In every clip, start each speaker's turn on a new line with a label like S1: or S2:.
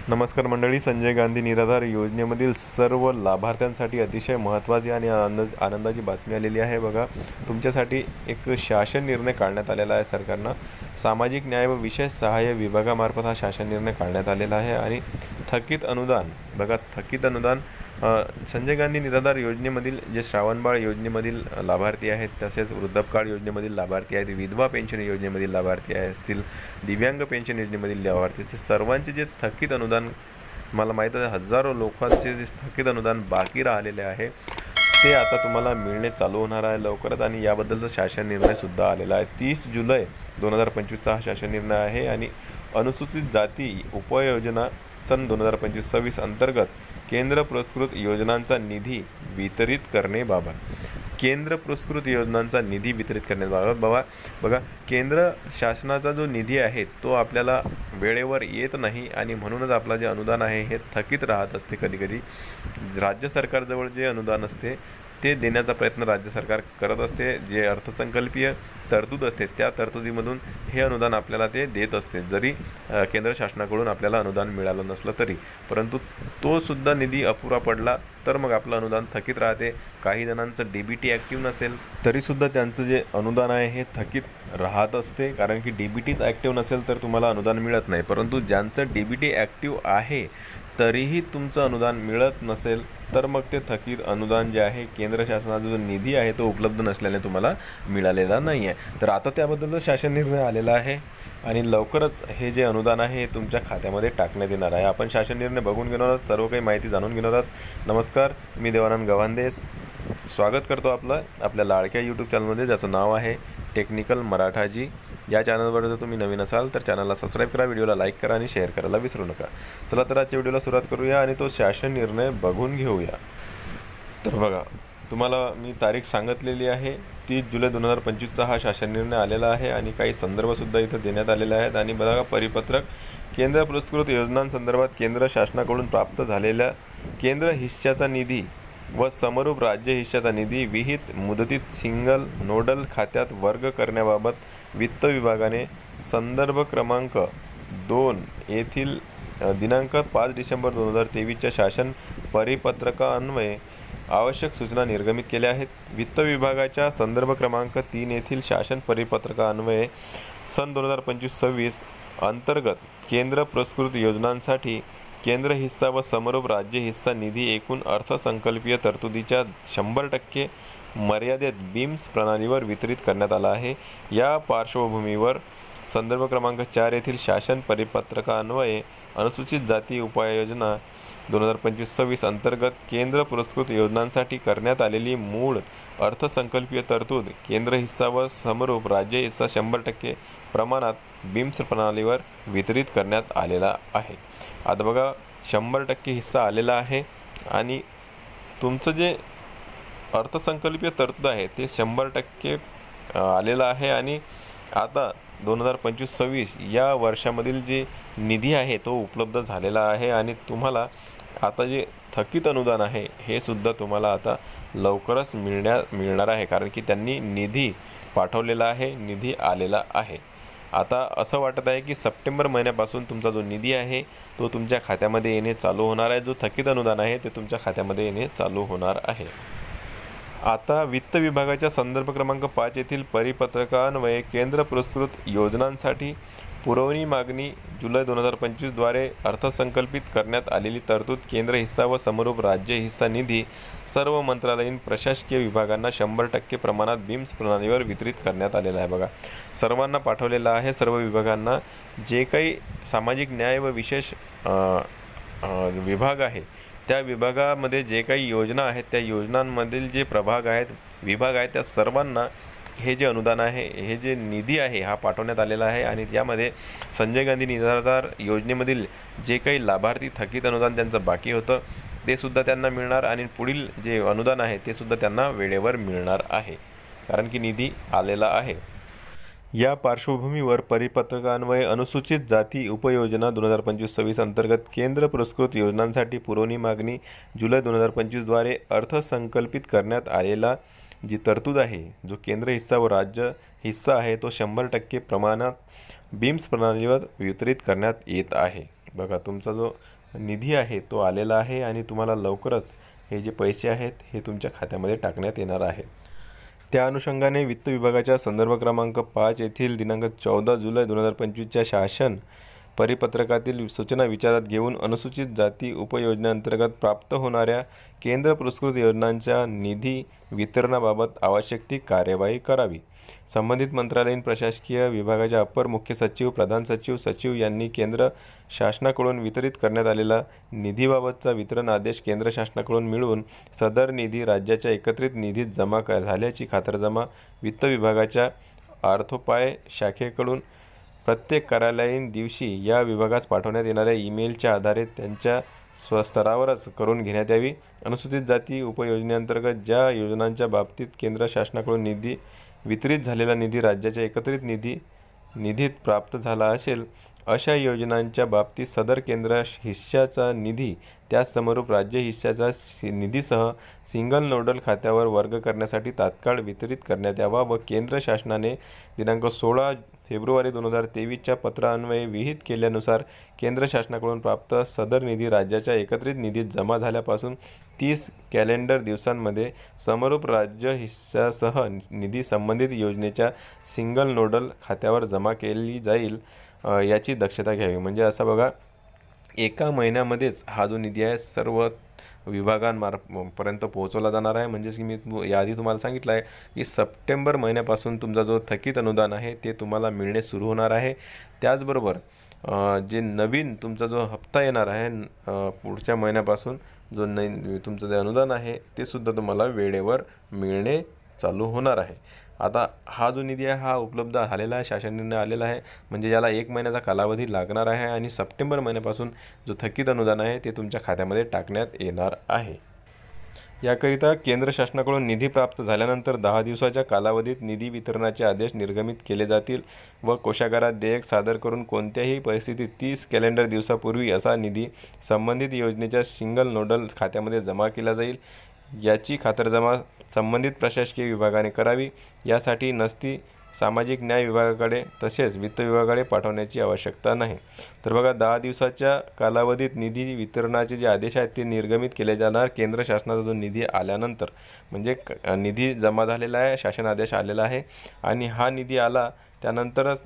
S1: नमस्कार मंडळी, संजय गांधी निराधार योजनेमधील सर्व लाभार्थ्यांसाठी अतिशय महत्त्वाची आणि आनंदाची बातमी आलेली आहे। बघा, तुमच्यासाठी एक शासन निर्णय काढण्यात आलेला आहे सरकारनं। सामाजिक न्याय व विशेष सहाय्य विभागामार्फत हा शासन निर्णय काढण्यात आलेला आहे। आणि थकीत अनुदान, बघा थकीत अनुदान संजय गांधी निराधार योजनेमधील जे श्रावणबाळ योजनेमधील लाभार्थी आहेत, तसेच वृद्धपकाळ योजनेमधील लाभार्थी आहेत, विधवा पेन्शन योजनेमधील लाभार्थी असतील, दिव्यांग पेन्शन योजनेमधील लाभार्थी असतील, सर्वांचे जे थकीत अनुदान, मला माहीत आहे हजारो लोकांचे जे थकीत अनुदान बाकी राहिलेले आहे ते आता तुम्हाला मिळणे चालू होणार आहे लवकरच। आणि याबद्दलचा शासन निर्णयसुद्धा आलेला आहे। 30 जुलै 2025चा हा शासन निर्णय आहे। आणि अनुसूचित जाती उपयोजना सन 2025-26 अंतर्गत केंद्र पुरस्कृत योजनांचा निधी वितरित करण्याबाबत, केंद्र पुरस्कृत योजनांचा निधी वितरित करण्याबाबत बघा, केंद्र शासनाचा जो निधी आहे तो आपल्याला वेळेवर येत नाही आणि म्हणूनच आपला जे अनुदान आहे हे थकीत राहत असते। कधीकधी राज्य सरकारजवळ जे अनुदान असते ते देण्याचा प्रयत्न राज्य सरकार करत असते। जे अर्थसंकल्पीय तरतूद असते त्या तरतुदीमधून हे अनुदान आपल्याला ते देत असते, जरी केंद्र शासनाकडून आपल्याला अनुदान मिळालं नसलं तरी। परंतु तो सुद्धा निधी अपुरा पडला तर मग आपलं अनुदान थकीत राहते। काही जणांचं DBT ॲक्टिव्ह नसेल तरीसुद्धा त्यांचं जे अनुदान आहे हे थकीत राहत असते, कारण की DBTच ॲक्टिव्ह नसेल तर तुम्हाला अनुदान मिळत नाही। परंतु ज्यांचं DBT ॲक्टिव्ह आहे तरीही तुमचं अनुदान मिळत नसेल तर मग ते थकीत अनुदान जे आहे, केंद्र शासनाचा जो निधी आहे तो उपलब्ध नसल्याने तुम्हाला मिळालेला नाही आहे। तर आता त्याबद्दलचा शासन निर्णय आलेला आहे आणि लवकरच हे जे अनुदान आहे हे तुमच्या खात्यामध्ये टाकण्यात येणार आहे। आपण शासन निर्णय बघून घेणार आहोत, सर्व काही माहिती जाणून घेणार आहोत। नमस्कार, मी देवानंद गव्हांदे स्वागत करतो आपल्या लाडक्या यूट्यूब चॅनलमध्ये, ज्याचं नाव आहे टेक्निकल मराठाजी। या चॅनलवर जर तुम्ही नवीन असाल तर चॅनलला सबस्क्राईब करा, व्हिडिओला लाईक करा आणि शेअर करायला विसरू नका। चला तर आजच्या व्हिडिओला सुरुवात करूया आणि तो शासन निर्णय बघून घेऊया। तर बघा, तुम्हाला मी तारीख सांगितलेली आहे, 30 जुलै 2025चा हा शासन निर्णय आलेला आहे आणि काही संदर्भसुद्धा इथं देण्यात आलेले आहेत। आणि बघा, परिपत्रक केंद्र पुरस्कृत योजनांसंदर्भात केंद्र शासनाकडून प्राप्त झालेल्या केंद्र हिश्श्याचा निधी व समरूप राज्य हिश्श्याचा निधी विहित मुदतीत सिंगल नोडल खात्यात वर्ग करण्याबाबत वित्त विभागाने संदर्भ क्रमांक 2 येथील दिनांक 5 डिसेंबर 2023च्या शासन परिपत्रकान्वये आवश्यक सूचना निर्गमित केल्या आहेत। वित्त विभागाच्या संदर्भ क्रमांक 3 येथील शासन परिपत्रकान्वये सन 2025-26 अंतर्गत केंद्र पुरस्कृत योजनांसाठी केंद्र हिस्सा व समरूप राज्य हिस्सा निधी एकूण अर्थसंकल्पीय तरतुदीच्या 100% मर्यादेत बीम्स प्रणालीवर वितरित करण्यात आला आहे। या पार्श्वभूमीवर संदर्भ क्रमांक 4 येथील शासन परिपत्रकान्वये अनुसूचित जाती उपाययोजना 2025-26 अंतर्गत केंद्र पुरस्कृत योजनांसाठी करण्यात आलेली मूळ अर्थसंकल्पीय तरतूद केंद्र हिस्सा व समरूप राज्य हिस्सा 100% प्रमाणात बीम्स प्रणालीवर वितरित करण्यात आलेला आहे। आता बघा, 100% हिस्सा आलेला आहे आणि तुमचं जे अर्थसंकल्पीय तरतूद आहे ते 100% आलेलं आहे। आणि आता 2025-26 या वर्षामधील जे निधी आहे तो उपलब्ध झालेला आहे आणि तुम्हाला आता जे थकीत अनुदान आहे हे सुद्धा तुम्हाला आता लवकरच मिळणार आहे, कारण की त्यांनी निधी पाठवलेला आहे, निधी आलेला आहे। आता असं वाटत आहे की सप्टेंबर महिन्यापासून तुमचा जो निधी आहे तो तुमच्या खात्यामध्ये येणे चालू होणार आहे। जो थकीत अनुदान आहे ते तुमच्या खात्यामध्ये येणे चालू होणार आहे। आता वित्त विभागाच्या संदर्भ क्रमांक 5 येथील परिपत्रकान्वये केंद्र पुरस्कृत योजनांसाठी पुरवणी मागणी जुलै 2025 द्वारे अर्थसंकल्पित करण्यात आलेली तरतूद केंद्र हिस्सा व समरूप राज्य हिस्सा निधी सर्व मंत्रालयीन प्रशासकीय विभागांना 100% प्रमाणात बीम्स प्रणालीवर वितरित करण्यात आलेला आहे। बघा, सर्वांना पाठवलेला आहे, सर्व विभागांना। जे काही सामाजिक न्याय व विशेष विभाग आहे त्या विभागामध्ये जे काही योजना आहेत त्या योजनांमधील जे प्रभाग आहेत, विभाग आहेत, त्या सर्वांना हे जे अनुदान आहे, हे जे निधी आहे हा पाठवण्यात आलेला आहे। आणि त्यामध्ये संजय गांधी निराधार योजनेमधील जे काही लाभार्थी थकीत अनुदान त्यांचं बाकी होतं ते सुद्धा त्यांना मिळणार आणि पुढील जे अनुदान आहे ते सुद्धा त्यांना वेळेवर मिळणार आहे, कारण की निधी आलेला आहे। या पार्श्वभूमीवर परिपत्रकान्वये अनुसूचित जाती उपयोजना 2025-26 अंतर्गत केंद्र पुरस्कृत योजनांसाठी पुरवणी मागणी जुलै 2025 द्वारे अर्थसंकल्पित करण्यात आलेला जी तरतूद आहे, जो केंद्र हिस्सा व राज्य हिस्सा आहे तो 100% प्रमाणात बीम्स प्रणालीवर वितरित करण्यात येत आहे। बघा तुमचा जो निधी आहे तो आलेला आहे आणि तुम्हाला लवकरच हे जे पैसे आहेत हे तुमच्या खात्यामध्ये टाकण्यात येणार आहे। त्या अनुषंगाने वित्त विभागाच्या संदर्भ क्रमांक 5 येथील दिनांक 14 जुलै 2025च्या शासन परिपत्रकातील सूचना विचारात घेऊन अनुसूचित जाती उपयोजनेअंतर्गत प्राप्त होणाऱ्या केंद्र पुरस्कृत योजनांच्या निधी वितरणाबाबत आवश्यक ती कार्यवाही करावी। संबंधित मंत्रालयीन प्रशासकीय विभागाच्या अपर मुख्य सचिव, प्रधान सचिव, सचिव यांनी केंद्र शासनाकडून वितरित करण्यात आलेला निधीबाबतचा वितरण आदेश केंद्र शासनाकडून मिळवून सदर निधी राज्याच्या एकत्रित निधीत जमा झाल्याची खातरजमा वित्त विभागाच्या अर्थोपाय शाखेकडून प्रत्येक कार्यालयीन दिवशी या विभागास पाठवण्यात येणाऱ्या ईमेलच्या आधारे त्यांच्या स्वस्तरावरच करून घेण्यात यावी। अनुसूचित जाती उपयोजनेअंतर्गत ज्या योजनांच्या बाबतीत केंद्र शासनाकडून निधी वितरित झालेला निधी राज्याच्या एकत्रित निधीत प्राप्त झाला असेल अशा योजनांच्या बाबतीत सदर केंद्र हिश्श्याचा निधी त्याच समरूप राज्य हिश्श्याचा निधीसह सिंगल नोडल खात्यावर वर्ग करण्यासाठी तात्काळ वितरित करण्यात यावा व केंद्र शासनाने दिनांक 16 फेब्रुवारी 2023च्या पत्रान्वये विहित केल्यानुसार केंद्र शासनाकडून प्राप्त सदर निधी राज्याच्या एकत्रित निधीत जमा झाल्यापासून 30 कॅलेंडर दिवसांमध्ये समरूप राज्य हिस्सासह निधी संबंधित योजनेच्या सिंगल नोडल खात्यावर जमा केली जाईल याची दक्षता घ्यावी। म्हणजे असं बघा, एका महिन्यामध्येच हा जो निधी आहे सर्व विभागांपर्यंत पोहोचवला जाणार आहे। म्हणजेच की मी याआधी तुम्हाला सांगितलं आहे की सप्टेंबर महिन्यापासून तुमचा जो थकीत अनुदान आहे ते तुम्हाला मिळणे सुरू होणार आहे। त्याचबरोबर जे नवीन तुमचा जो हप्ता येणार आहे पुढच्या महिन्यापासून जो तुमचं जे अनुदान आहे ते सुद्धा तुम्हाला वेळेवर मिळणे चालू होणार आहे। आता हा जो निधी आहे हा उपलब्ध झालेला आहे, शासन निर्णय आलेला आहे, म्हणजे याला 1 महिन्याचा कालावधी लागणार आहे आणि सप्टेंबर महिन्यापासून जो थकीत अनुदान आहे ते तुमच्या खात्यामध्ये टाकण्यात येणार आहे। याकरिता केंद्र शासनाकडून निधी प्राप्त झाल्यानंतर 10 दिवसाच्या कालावधीत निधी वितरणाचे आदेश निर्गमित केले जातील व कोषागारात देयक सादर करून कोणत्याही परिस्थितीत 30 कॅलेंडर दिवसापूर्वी असा निधी संबंधित योजनेच्या सिंगल नोडल खात्यामध्ये जमा केला जाईल। याची खातरजमा संबंधित प्रशासकीय विभागाने करावी। यासाठी नस्ती सामाजिक न्याय विभागाकडे तसेच वित्त विभागाकडे पाठवण्याची आवश्यकता नाही। तर बघा, 10 दिवसाच्या कालावधीत निधी वितरणाचे जे आदेश आहेत ते निर्गमित केले जाणार केंद्र शासनाचा जो निधी आल्यानंतर, म्हणजे निधी जमा झालेला आहे, शासन आदेश आलेला आहे आणि हा निधी आला त्यानंतरच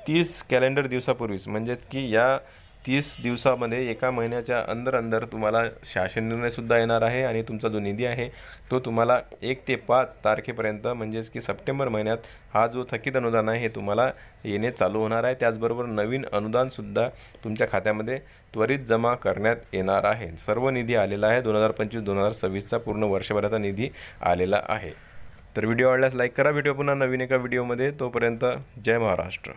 S1: 30 कॅलेंडर दिवसापूर्वीच, म्हणजे की या 30 दिवसामध्ये एका महिन्याच्या अंदर तुम्हाला शासन निर्णयसुद्धा येणार आहे आणि तुमचा जो निधी आहे तो तुम्हाला 1 ते 5 तारखेपर्यंत, म्हणजेच की सप्टेंबर महिन्यात हा जो थकीत अनुदान आहे हे तुम्हाला येणे चालू होणार आहे। त्याचबरोबर नवीन अनुदानसुद्धा तुमच्या खात्यामध्ये त्वरित जमा करण्यात येणार आहे। सर्व निधी आलेला आहे, 2025-2026चा पूर्ण वर्षभराचा निधी आलेला आहे। तर व्हिडिओ आवडल्यास लाईक करा, भेटूया पुन्हा नवीन एका व्हिडिओमध्ये, तोपर्यंत जय महाराष्ट्र।